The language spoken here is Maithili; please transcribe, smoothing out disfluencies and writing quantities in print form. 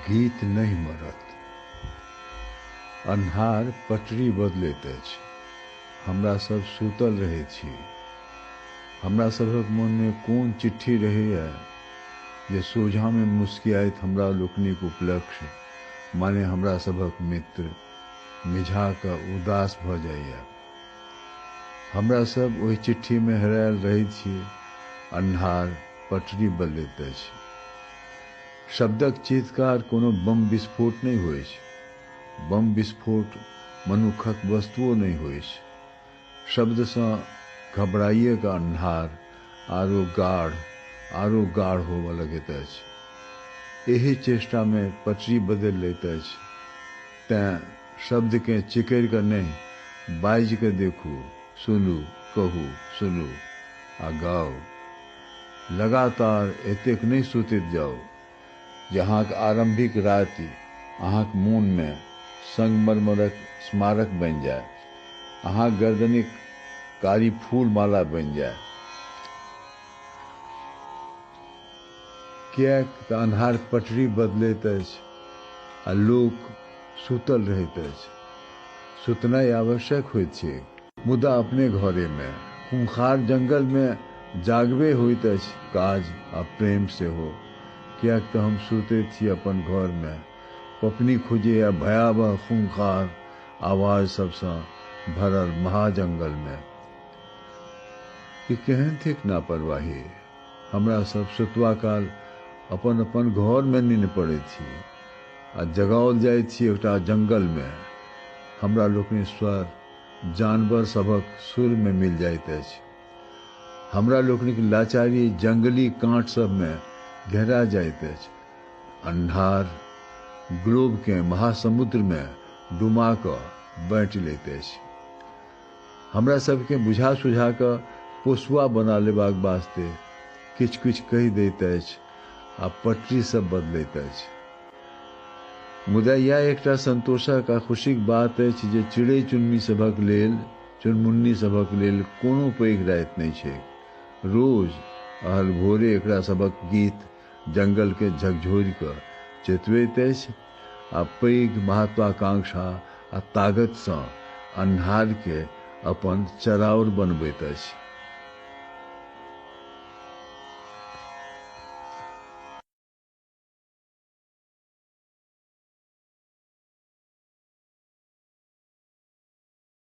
गीत नहीं मरत। अन्हार पटरी बदलैत अछि, हमरा सब सुतल रहै छी। हमरा सभक मन में कोन चिट्ठी रहैया जे सोझा में मुस्कियाइत हमरा लोकनिक उपलक्ष्य माने हमरा सभक मित्र मिझा कऽ उदास भऽ जाइया। हमरा सब ओहि चिट्ठी में हेरायल रहै छी। अन्हार पटरी बदलैत अछि। शब्दक चीत्कार कोनो बम विस्फोट नहीं होइ छै। बम विस्फोट मनुखक वस्तुओ नहीं होइ छै। शब्द सँ घबराइए का अन्हार आरो गाढ़ होबऽ लगैत अछि। एहि चेष्टा में पटरी बदलि लैत अछि। तें शब्द के चिकरि कऽ नहीं, बाजि कऽ देखू, सुनू, कहू, सुनू आ गाओ। लगातार एतेक नहीं सुतैत जाओ जे अहाँक आरंभिक राति अहाँक मोन में संगमरमरक स्मारक बनि जाए, अहाँक गर्दनिक कारी फूल माला बनि जाए। किएक तऽ अन्हार पटरी बदलैत अछि आ लोक सुतल रहैत अछि। सुतनाइ आवश्यक होइत छै, मुदा अपने घरे में। खूंखार जंगल में जागबे होइत अछि काज आ प्रेम सेहो। किएक तऽ हम सुतैत छी अपन घर में, पपनी खुजैया भयावह खूंखार आवाज सबसँ भरल महाजंगल में। ई केहन थिक लापरवाही। हमरा सब सुतवा काल अपन अपन घर में नींद पड़ैत छी आ जगाओल जाइत छी एकटा जंगल में। हमरा लोकनि स्वर जानवर सभक सुर में मिल जाइत अछि। हमरा लोकनिक लाचारी जंगली कांट सब में घेरा जाइत अछि। अन्हार ग्लोब के महासमुद्र में डुमा कऽ बाँटि लैत अछि। हमरा सबके बुझा सुझा कऽ पोसुआ बना लेबाक वास्ते किछ किछ कहि दैत अछि आ पटरी सब बदलैत अछि। मुदा यह एकटा संतोषक आ खुशीक बात अछि जे चिड़ै चुनमुन्नी सभक लेल कोनो पैघ राति नहीं छै। रोज अहल भोरे एकरा सभक गीत जंगल के झकझोरि कऽ चेतबैत अछि आ पैघ महत्वाकांक्षा आ ताकत सँ अन्हार के अपन चराउर बनबैत अछि।